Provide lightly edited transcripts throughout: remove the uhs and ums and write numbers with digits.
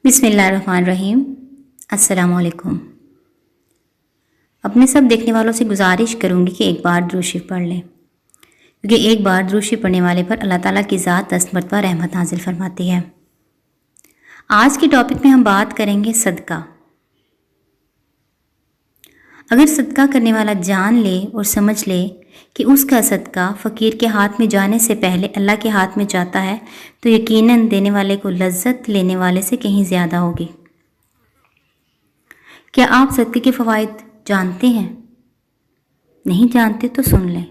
بسم اللہ الرحمن الرحیم۔ السلام علیکم۔ اپنے سب دیکھنے والوں سے گزارش کروں گی کہ ایک بار درود شریف پڑھ لیں، کیونکہ ایک بار درود شریف پڑھنے والے پر اللہ تعالیٰ کی ذات 10 مرتبہ رحمت نازل فرماتی ہے۔ آج کے ٹاپک میں ہم بات کریں گے صدقہ۔ اگر صدقہ کرنے والا جان لے اور سمجھ لے کہ اس کا صدقہ فقیر کے ہاتھ میں جانے سے پہلے اللہ کے ہاتھ میں جاتا ہے تو یقیناً دینے والے کو لذت لینے والے سے کہیں زیادہ ہوگی۔ کیا آپ صدقے کے فوائد جانتے ہیں؟ نہیں جانتے تو سن لیں۔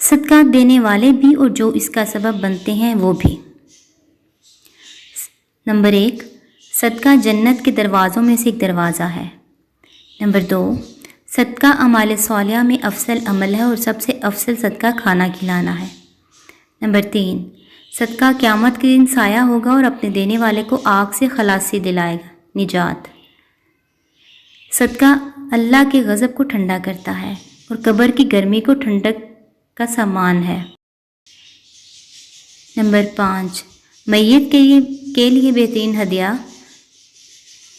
صدقہ دینے والے بھی اور جو اس کا سبب بنتے ہیں وہ بھی۔ نمبر 1، صدقہ جنت کے دروازوں میں سے ایک دروازہ ہے۔ نمبر 2، صدقہ اعمال صالحہ میں افضل عمل ہے اور سب سے افضل صدقہ کھانا کھلانا ہے۔ نمبر 3، صدقہ قیامت کے دن سایہ ہوگا اور اپنے دینے والے کو آگ سے خلاصی دلائے گا، نجات۔ صدقہ اللہ کے غضب کو ٹھنڈا کرتا ہے اور قبر کی گرمی کو ٹھنڈک کا سامان ہے۔ نمبر 5، میت کے لیے بہترین ہدیہ،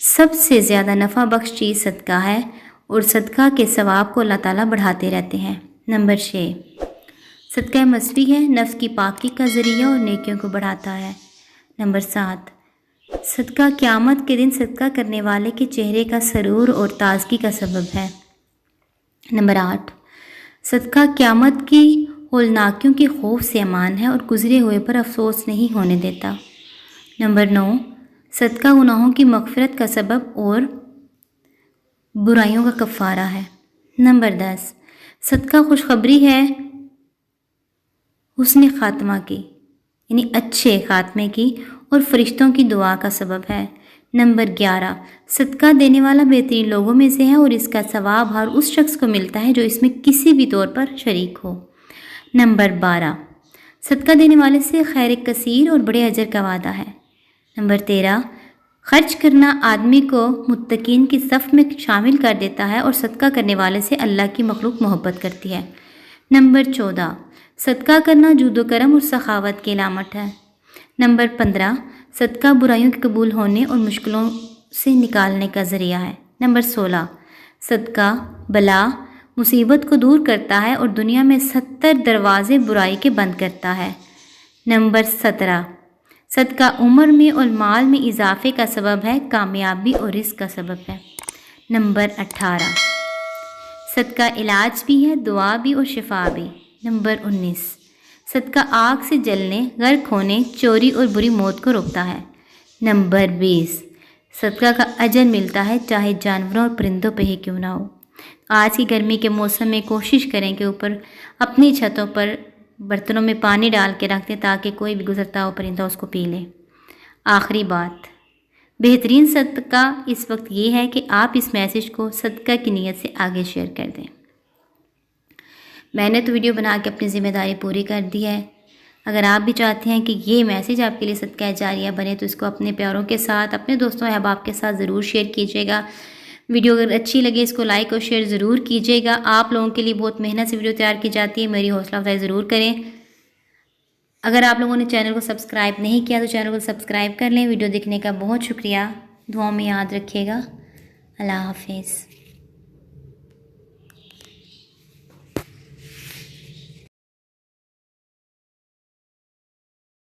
سب سے زیادہ نفع بخش چیز صدقہ ہے اور صدقہ کے ثواب کو اللہ تعالیٰ بڑھاتے رہتے ہیں۔ نمبر 6، صدقہ مصری ہے، نفس کی پاکی کا ذریعہ اور نیکیوں کو بڑھاتا ہے۔ نمبر 7، صدقہ قیامت کے دن صدقہ کرنے والے کے چہرے کا سرور اور تازگی کا سبب ہے۔ نمبر 8، صدقہ قیامت کی ہولناکیوں کے خوف سے امان ہے اور گزرے ہوئے پر افسوس نہیں ہونے دیتا۔ نمبر 9، صدقہ گناہوں کی مغفرت کا سبب اور برائیوں کا کفارہ ہے۔ نمبر 10، صدقہ خوشخبری ہے حسن خاتمہ کی، یعنی اچھے خاتمے کی اور فرشتوں کی دعا کا سبب ہے۔ نمبر 11، صدقہ دینے والا بہترین لوگوں میں سے ہے اور اس کا ثواب ہر اس شخص کو ملتا ہے جو اس میں کسی بھی طور پر شریک ہو۔ نمبر 12، صدقہ دینے والے سے خیر کثیر اور بڑے اجر کا وعدہ ہے۔ نمبر 13، خرچ کرنا آدمی کو متقین کی صف میں شامل کر دیتا ہے اور صدقہ کرنے والے سے اللہ کی مخلوق محبت کرتی ہے۔ نمبر 14، صدقہ کرنا جود و کرم اور سخاوت کی علامت ہے۔ نمبر 15، صدقہ برائیوں کے قبول ہونے اور مشکلوں سے نکالنے کا ذریعہ ہے۔ نمبر 16، صدقہ بلا مصیبت کو دور کرتا ہے اور دنیا میں 70 دروازے برائی کے بند کرتا ہے۔ نمبر 17، صدقہ عمر میں اور مال میں اضافے کا سبب ہے، کامیابی اور رزق کا سبب ہے۔ نمبر 18، صدقہ علاج بھی ہے، دعا بھی اور شفا بھی۔ نمبر 19، صدقہ آگ سے جلنے، غرق ہونے، چوری اور بری موت کو روکتا ہے۔ نمبر 20، صدقہ کا اجر ملتا ہے چاہے جانوروں اور پرندوں پہ ہی کیوں نہ ہو۔ آج کی گرمی کے موسم میں کوشش کریں کہ اوپر اپنی چھتوں پر برتنوں میں پانی ڈال کے رکھ دیں تاکہ کوئی بھی گزرتا ہو پرندہ اس کو پی لے۔ آخری بات، بہترین صدقہ اس وقت یہ ہے کہ آپ اس میسیج کو صدقہ کی نیت سے آگے شیئر کر دیں۔ میں نے تو ویڈیو بنا کے اپنی ذمہ داری پوری کر دی ہے۔ اگر آپ بھی چاہتے ہیں کہ یہ میسیج آپ کے لیے صدقہ جاریہ بنے تو اس کو اپنے پیاروں کے ساتھ، اپنے دوستوں احباب کے ساتھ ضرور شیئر کیجیے گا۔ ویڈیو اگر اچھی لگے اس کو لائک اور شیئر ضرور کیجیے گا۔ آپ لوگوں کے لیے بہت محنت سے ویڈیو تیار کی جاتی ہے، میری حوصلہ افزائی ضرور کریں۔ اگر آپ لوگوں نے چینل کو سبسکرائب نہیں کیا تو چینل کو سبسکرائب کر لیں۔ ویڈیو دیکھنے کا بہت شکریہ، دعاؤں میں یاد رکھیے گا۔ اللہ حافظ۔